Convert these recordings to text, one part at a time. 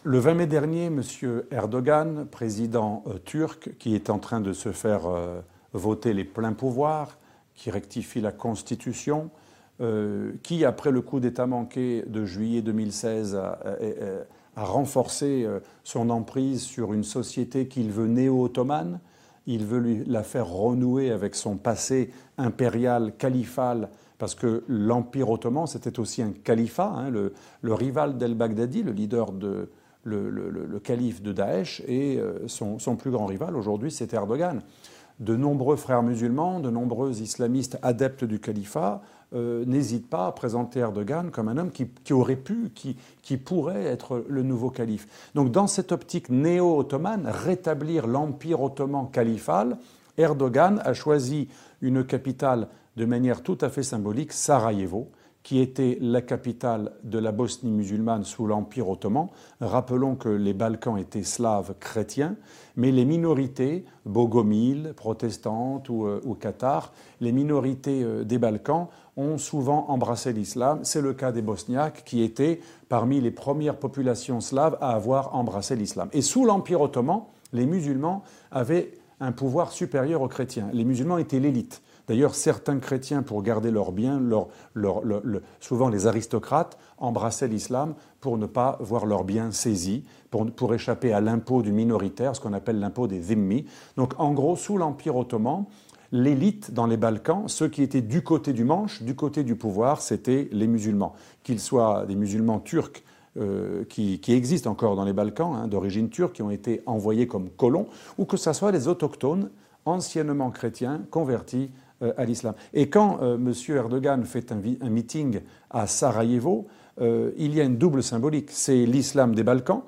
Le 20 mai dernier, M. Erdogan, président turc, qui est en train de se faire voter les pleins pouvoirs, qui rectifie la Constitution, qui, après le coup d'État manqué de juillet 2016, a renforcé son emprise sur une société qu'il veut néo-ottomane. Il veut la faire renouer avec son passé impérial, califal, parce que l'Empire ottoman, c'était aussi un califat. Hein, le rival d'El-Baghdadi, le leader le calife de Daesh, et son plus grand rival aujourd'hui, c'est Erdogan. De nombreux frères musulmans, de nombreux islamistes adeptes du califat n'hésitent pas à présenter Erdogan comme un homme qui aurait pu, qui pourrait être le nouveau calife. Donc dans cette optique néo-ottomane, rétablir l'empire ottoman califal, Erdogan a choisi une capitale de manière tout à fait symbolique, Sarajevo, qui était la capitale de la Bosnie musulmane sous l'Empire ottoman. Rappelons que les Balkans étaient slaves chrétiens, mais les minorités, bogomiles, protestantes ou cathares, les minorités des Balkans ont souvent embrassé l'islam. C'est le cas des Bosniaques, qui étaient parmi les premières populations slaves à avoir embrassé l'islam. Et sous l'Empire ottoman, les musulmans avaient un pouvoir supérieur aux chrétiens. Les musulmans étaient l'élite. D'ailleurs, certains chrétiens, pour garder leurs biens, souvent les aristocrates, embrassaient l'islam pour ne pas voir leurs biens saisis, pour échapper à l'impôt du minoritaire, ce qu'on appelle l'impôt des zimmis. Donc en gros, sous l'Empire ottoman, l'élite dans les Balkans, ceux qui étaient du côté du manche, du côté du pouvoir, c'était les musulmans. Qu'ils soient des musulmans turcs, qui existent encore dans les Balkans, hein, d'origine turque, qui ont été envoyés comme colons, ou que ce soit les autochtones, anciennement chrétiens, convertis à l'islam. Et quand M. Erdogan fait un meeting à Sarajevo, il y a une double symbolique. C'est l'islam des Balkans.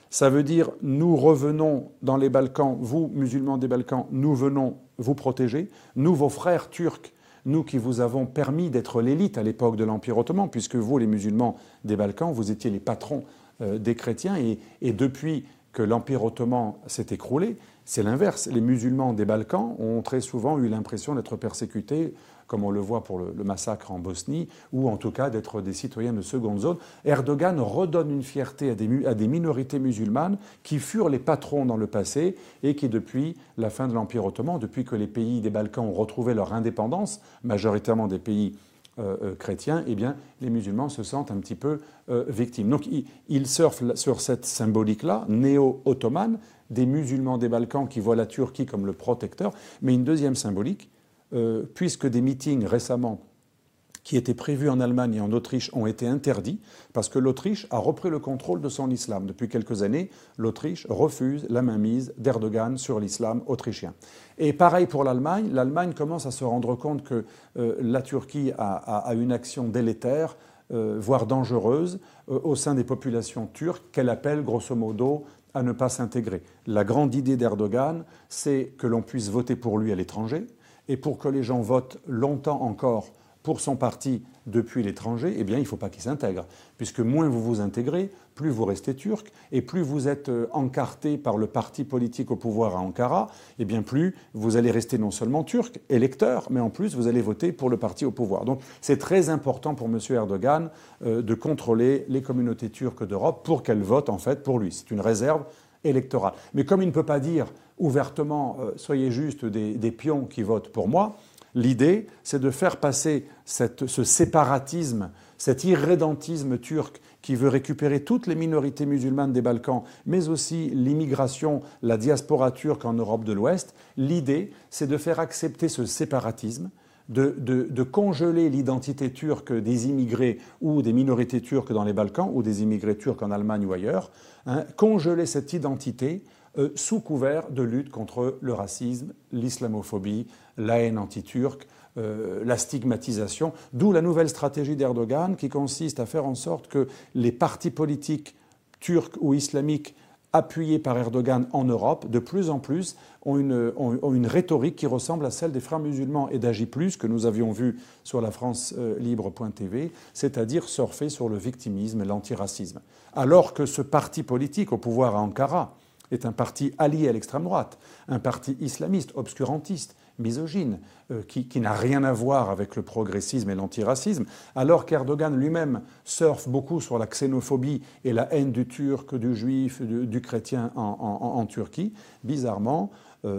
Ça veut dire, nous revenons dans les Balkans, vous, musulmans des Balkans, nous venons vous protéger. Nous, vos frères turcs, nous qui vous avons permis d'être l'élite à l'époque de l'Empire ottoman, puisque vous, les musulmans des Balkans, vous étiez les patrons des chrétiens. Et depuis que l'Empire ottoman s'est écroulé, c'est l'inverse. Les musulmans des Balkans ont très souvent eu l'impression d'être persécutés, comme on le voit pour le massacre en Bosnie, ou en tout cas d'être des citoyens de seconde zone. Erdogan redonne une fierté à des minorités musulmanes qui furent les patrons dans le passé et qui, depuis la fin de l'Empire ottoman, depuis que les pays des Balkans ont retrouvé leur indépendance, majoritairement des pays chrétiens, eh bien, les musulmans se sentent un petit peu victimes. Donc, ils surfent sur cette symbolique-là, néo-ottomane, des musulmans des Balkans qui voient la Turquie comme le protecteur, mais une deuxième symbolique, puisque des meetings récemment qui étaient prévus en Allemagne et en Autriche ont été interdits, parce que l'Autriche a repris le contrôle de son islam. Depuis quelques années, l'Autriche refuse la mainmise d'Erdogan sur l'islam autrichien. Et pareil pour l'Allemagne. L'Allemagne commence à se rendre compte que la Turquie a une action délétère, voire dangereuse, au sein des populations turques, qu'elle appelle grosso modo à ne pas s'intégrer. La grande idée d'Erdogan, c'est que l'on puisse voter pour lui à l'étranger, et pour que les gens votent longtemps encore pour son parti depuis l'étranger, eh bien, il ne faut pas qu'il s'intègre. Puisque moins vous vous intégrez, plus vous restez turc, et plus vous êtes encarté par le parti politique au pouvoir à Ankara, eh bien, plus vous allez rester non seulement turc, électeur, mais en plus, vous allez voter pour le parti au pouvoir. Donc, c'est très important pour M. Erdogan de contrôler les communautés turques d'Europe pour qu'elles votent, en fait, pour lui. C'est une réserve électorale. Mais comme il ne peut pas dire ouvertement « soyez juste des pions qui votent pour moi », l'idée, c'est de faire passer ce séparatisme, cet irrédentisme turc qui veut récupérer toutes les minorités musulmanes des Balkans, mais aussi l'immigration, la diaspora turque en Europe de l'Ouest. L'idée, c'est de faire accepter ce séparatisme, de congeler l'identité turque des immigrés ou des minorités turques dans les Balkans ou des immigrés turcs en Allemagne ou ailleurs, hein, congeler cette identité sous couvert de lutte contre le racisme, l'islamophobie, la haine anti-turque, la stigmatisation, d'où la nouvelle stratégie d'Erdogan qui consiste à faire en sorte que les partis politiques turcs ou islamiques appuyés par Erdogan en Europe, de plus en plus, ont une rhétorique qui ressemble à celle des frères musulmans et d'Agi+, que nous avions vu sur la France Libre.tv, c'est-à-dire surfer sur le victimisme et l'antiracisme. Alors que ce parti politique au pouvoir à Ankara est un parti allié à l'extrême droite, un parti islamiste, obscurantiste, misogyne, qui n'a rien à voir avec le progressisme et l'antiracisme, alors qu'Erdogan lui-même surfe beaucoup sur la xénophobie et la haine du turc, du juif, du chrétien en Turquie. Bizarrement,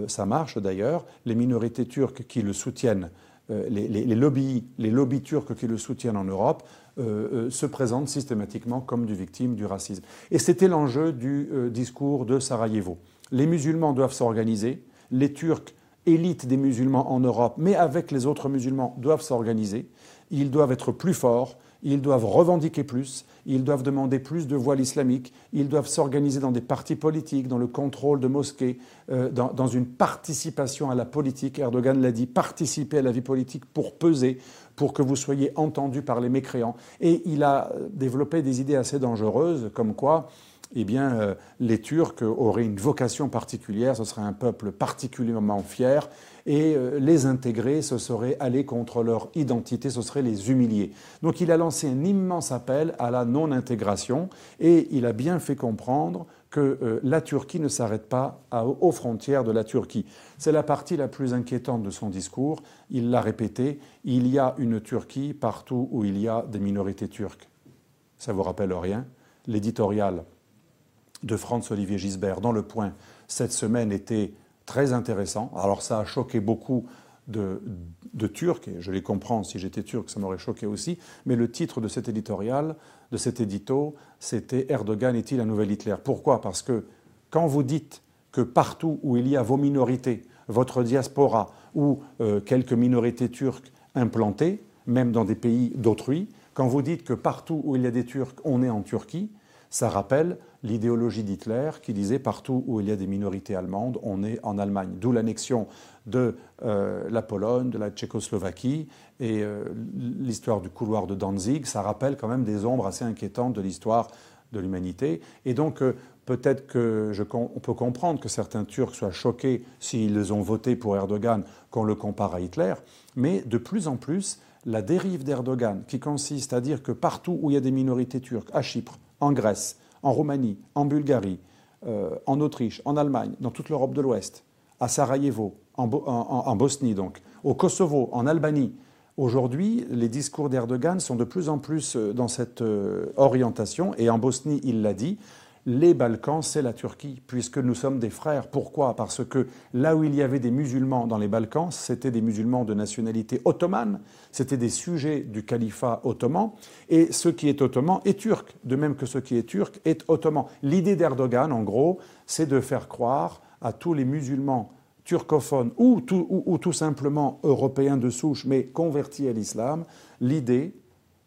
ça marche d'ailleurs, les minorités turques qui le soutiennent, les lobbies turcs qui le soutiennent en Europe, se présentent systématiquement comme des victimes du racisme. Et c'était l'enjeu du discours de Sarajevo. Les musulmans doivent s'organiser, les Turcs, élite des musulmans en Europe, mais avec les autres musulmans, doivent s'organiser, ils doivent être plus forts, ils doivent revendiquer plus, ils doivent demander plus de voile islamique, ils doivent s'organiser dans des partis politiques, dans le contrôle de mosquées, dans une participation à la politique. Erdogan l'a dit, participer à la vie politique pour peser, pour que vous soyez entendus par les mécréants. Et il a développé des idées assez dangereuses, comme quoi eh bien, les Turcs auraient une vocation particulière, ce serait un peuple particulièrement fier, et les intégrer, ce serait aller contre leur identité, ce serait les humilier. Donc il a lancé un immense appel à la non-intégration, et il a bien fait comprendre que la Turquie ne s'arrête pas aux frontières de la Turquie. C'est la partie la plus inquiétante de son discours. Il l'a répété, il y a une Turquie partout où il y a des minorités turques. Ça ne vous rappelle rien? L'éditorial de Franz-Olivier Gisbert dans Le Point cette semaine était très intéressant. Alors ça a choqué beaucoup de Turcs, et je les comprends, si j'étais turc ça m'aurait choqué aussi, mais le titre de cet éditorial, de cet édito, c'était « Erdogan est-il un nouvel Hitler ?» Pourquoi? Parce que quand vous dites que partout où il y a vos minorités, votre diaspora ou quelques minorités turques implantées, même dans des pays d'autrui, quand vous dites que partout où il y a des Turcs, on est en Turquie, ça rappelle l'idéologie d'Hitler qui disait partout où il y a des minorités allemandes, on est en Allemagne. D'où l'annexion de la Pologne, de la Tchécoslovaquie et l'histoire du couloir de Danzig. Ça rappelle quand même des ombres assez inquiétantes de l'histoire de l'humanité. Et donc peut-être qu'on peut comprendre que certains Turcs soient choqués s'ils ont voté pour Erdogan, qu'on le compare à Hitler. Mais de plus en plus, la dérive d'Erdogan, qui consiste à dire que partout où il y a des minorités turques, à Chypre, en Grèce, en Roumanie, en Bulgarie, en Autriche, en Allemagne, dans toute l'Europe de l'Ouest, à Sarajevo, en Bosnie donc, au Kosovo, en Albanie. Aujourd'hui, les discours d'Erdogan sont de plus en plus dans cette orientation, et en Bosnie, il l'a dit, les Balkans, c'est la Turquie, puisque nous sommes des frères. Pourquoi? Parce que là où il y avait des musulmans dans les Balkans, c'était des musulmans de nationalité ottomane, c'était des sujets du califat ottoman, et ce qui est ottoman est turc, de même que ce qui est turc est ottoman. L'idée d'Erdogan, en gros, c'est de faire croire à tous les musulmans turcophones ou tout simplement européens de souche, mais convertis à l'islam, l'idée,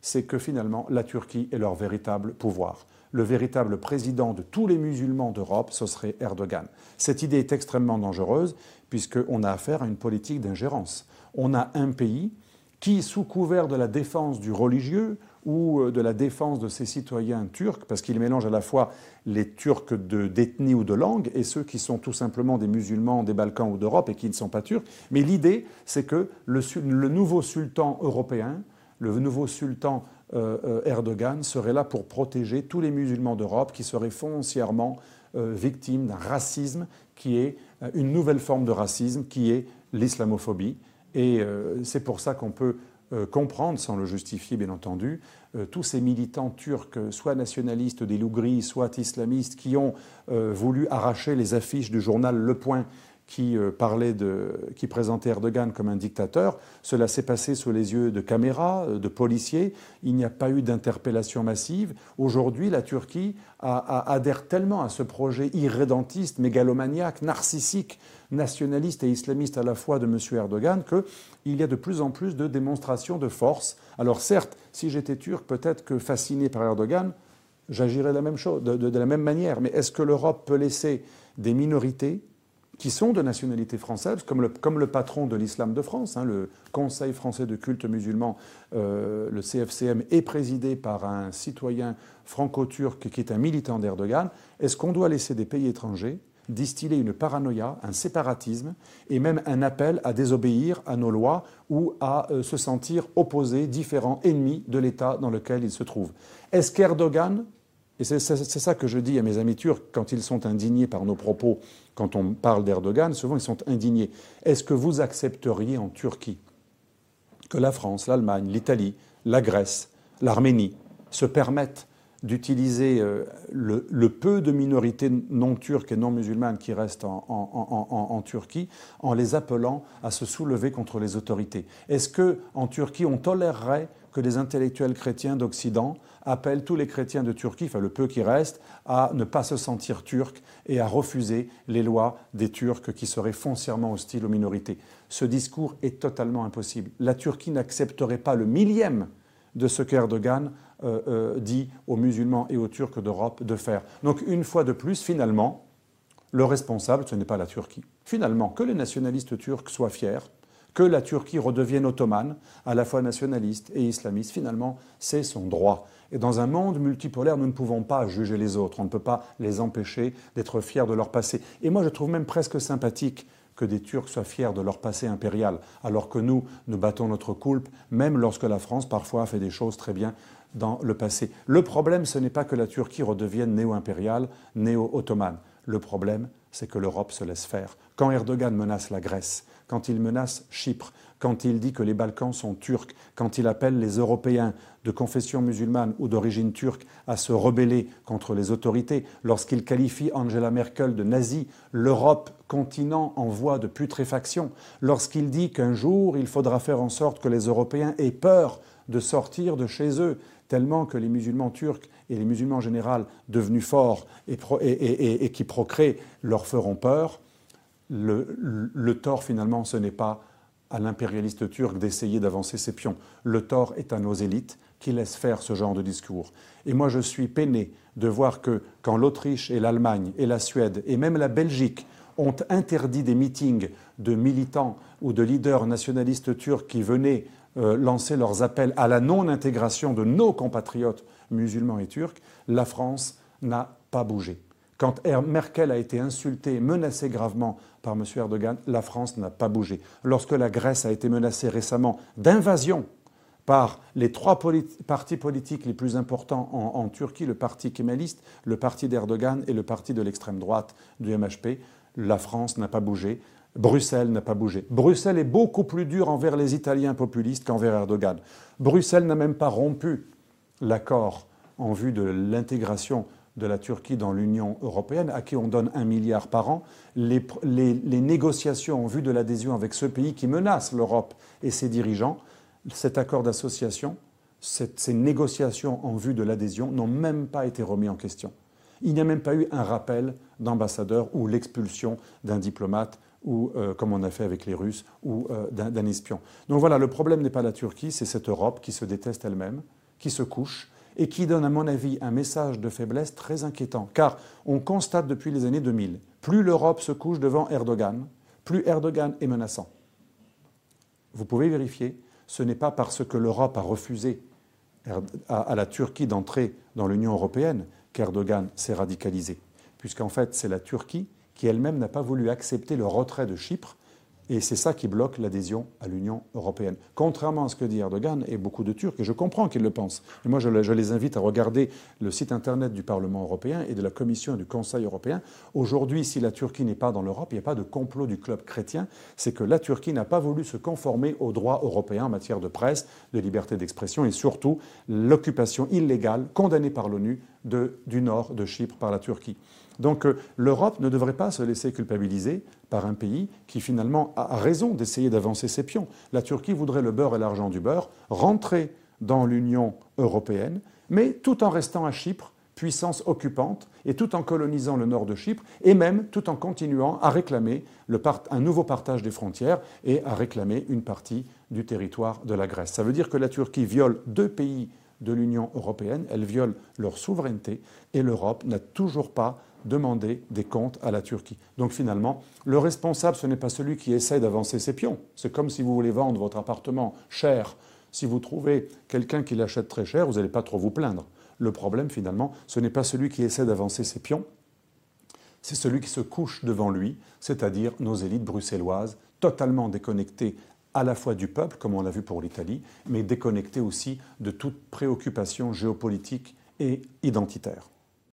c'est que finalement, la Turquie est leur véritable pouvoir. Le véritable président de tous les musulmans d'Europe, ce serait Erdogan. Cette idée est extrêmement dangereuse puisqu'on a affaire à une politique d'ingérence. On a un pays qui, sous couvert de la défense du religieux ou de la défense de ses citoyens turcs, parce qu'il mélange à la fois les Turcs d'ethnie ou de langue et ceux qui sont tout simplement des musulmans des Balkans ou d'Europe et qui ne sont pas turcs. Mais l'idée, c'est que le nouveau sultan européen, le nouveau sultan Erdogan serait là pour protéger tous les musulmans d'Europe qui seraient foncièrement victimes d'un racisme qui est une nouvelle forme de racisme qui est l'islamophobie. Et c'est pour ça qu'on peut comprendre, sans le justifier bien entendu, tous ces militants turcs, soit nationalistes des Lougris, soit islamistes, qui ont voulu arracher les affiches du journal Le Point qui présentait Erdogan comme un dictateur. Cela s'est passé sous les yeux de caméras, de policiers. Il n'y a pas eu d'interpellation massive. Aujourd'hui, la Turquie adhère tellement à ce projet irrédentiste, mégalomaniaque, narcissique, nationaliste et islamiste à la fois de M. Erdogan qu'il y a de plus en plus de démonstrations de force. Alors certes, si j'étais turc, peut-être que fasciné par Erdogan, j'agirais de la même chose, de la même manière. Mais est-ce que l'Europe peut laisser des minorités qui sont de nationalité française, comme le patron de l'islam de France, le Conseil français de culte musulman, le CFCM, est présidé par un citoyen franco-turc qui est un militant d'Erdogan. Est-ce qu'on doit laisser des pays étrangers distiller une paranoïa, un séparatisme et même un appel à désobéir à nos lois ou à se sentir opposés, différents, ennemis de l'État dans lequel il se trouve? Est-ce qu'Erdogan Et c'est ça que je dis à mes amis turcs quand ils sont indignés par nos propos, quand on parle d'Erdogan, souvent ils sont indignés. Est-ce que vous accepteriez en Turquie que la France, l'Allemagne, l'Italie, la Grèce, l'Arménie se permettent d'utiliser le peu de minorités non turques et non musulmanes qui restent en Turquie en les appelant à se soulever contre les autorités? Est-ce qu'en Turquie, on tolérerait que des intellectuels chrétiens d'Occident appellent tous les chrétiens de Turquie, enfin le peu qui reste, à ne pas se sentir turcs et à refuser les lois des Turcs qui seraient foncièrement hostiles aux minorités? Ce discours est totalement impossible. La Turquie n'accepterait pas le millième de ce qu'Erdogan dit aux musulmans et aux Turcs d'Europe de faire. Donc une fois de plus, finalement, le responsable, ce n'est pas la Turquie. Finalement, que les nationalistes turcs soient fiers, que la Turquie redevienne ottomane, à la fois nationaliste et islamiste, finalement, c'est son droit. Et dans un monde multipolaire, nous ne pouvons pas juger les autres, on ne peut pas les empêcher d'être fiers de leur passé. Et moi, je trouve même presque sympathique que des Turcs soient fiers de leur passé impérial, alors que nous battons notre coulpe, même lorsque la France, parfois, a fait des choses très bien dans le passé. Le problème, ce n'est pas que la Turquie redevienne néo-impériale, néo-ottomane. Le problème, c'est que l'Europe se laisse faire. Quand Erdogan menace la Grèce, quand il menace Chypre, quand il dit que les Balkans sont turcs, quand il appelle les Européens de confession musulmane ou d'origine turque à se rebeller contre les autorités, lorsqu'il qualifie Angela Merkel de nazie, l'Europe, continent en voie de putréfaction, lorsqu'il dit qu'un jour il faudra faire en sorte que les Européens aient peur de sortir de chez eux, tellement que les musulmans turcs et les musulmans en général, devenus forts et qui procréent, leur feront peur. Le tort, finalement, ce n'est pas à l'impérialiste turc d'essayer d'avancer ses pions. Le tort est à nos élites qui laissent faire ce genre de discours. Et moi, je suis peiné de voir que quand l'Autriche et l'Allemagne et la Suède et même la Belgique ont interdit des meetings de militants ou de leaders nationalistes turcs qui venaient lancer leurs appels à la non-intégration de nos compatriotes musulmans et turcs, la France n'a pas bougé. Quand Merkel a été insultée, menacée gravement par M. Erdogan, la France n'a pas bougé. Lorsque la Grèce a été menacée récemment d'invasion par les trois partis politiques les plus importants en Turquie, le parti kémaliste, le parti d'Erdogan et le parti de l'extrême droite du MHP, la France n'a pas bougé. Bruxelles n'a pas bougé. Bruxelles est beaucoup plus dur envers les Italiens populistes qu'envers Erdogan. Bruxelles n'a même pas rompu l'accord en vue de l'intégration de la Turquie dans l'Union européenne, à qui on donne 1 milliard par an. Les négociations en vue de l'adhésion avec ce pays qui menace l'Europe et ses dirigeants, cet accord d'association, ces négociations en vue de l'adhésion n'ont même pas été remis en question. Il n'y a même pas eu un rappel d'ambassadeur ou l'expulsion d'un diplomate ou, comme on a fait avec les Russes, ou d'un espion. Donc voilà, le problème n'est pas la Turquie, c'est cette Europe qui se déteste elle-même, qui se couche, et qui donne, à mon avis, un message de faiblesse très inquiétant. Car on constate depuis les années 2000, plus l'Europe se couche devant Erdogan, plus Erdogan est menaçant. Vous pouvez vérifier, ce n'est pas parce que l'Europe a refusé à la Turquie d'entrer dans l'Union européenne qu'Erdogan s'est radicalisé. Puisqu'en fait, c'est la Turquie qui elle-même n'a pas voulu accepter le retrait de Chypre, et c'est ça qui bloque l'adhésion à l'Union européenne. Contrairement à ce que dit Erdogan et beaucoup de Turcs, et je comprends qu'ils le pensent. Et moi, je les invite à regarder le site internet du Parlement européen et de la Commission et du Conseil européen. Aujourd'hui, si la Turquie n'est pas dans l'Europe, il n'y a pas de complot du club chrétien, c'est que la Turquie n'a pas voulu se conformer aux droits européens en matière de presse, de liberté d'expression et surtout l'occupation illégale, condamnée par l'ONU, du nord de Chypre par la Turquie. Donc l'Europe ne devrait pas se laisser culpabiliser par un pays qui finalement a raison d'essayer d'avancer ses pions. La Turquie voudrait le beurre et l'argent du beurre, rentrer dans l'Union européenne, mais tout en restant à Chypre, puissance occupante, et tout en colonisant le nord de Chypre, et même tout en continuant à réclamer un nouveau partage des frontières et à réclamer une partie du territoire de la Grèce. Ça veut dire que la Turquie viole 2 pays de l'Union européenne, elle viole leur souveraineté, et l'Europe n'a toujours pas demandé des comptes à la Turquie. Donc finalement, le responsable, ce n'est pas celui qui essaie d'avancer ses pions. C'est comme si vous voulez vendre votre appartement cher. Si vous trouvez quelqu'un qui l'achète très cher, vous n'allez pas trop vous plaindre. Le problème, finalement, ce n'est pas celui qui essaie d'avancer ses pions, c'est celui qui se couche devant lui, c'est-à-dire nos élites bruxelloises, totalement déconnectées à la fois du peuple, comme on l'a vu pour l'Italie, mais déconnectées aussi de toute préoccupation géopolitique et identitaire.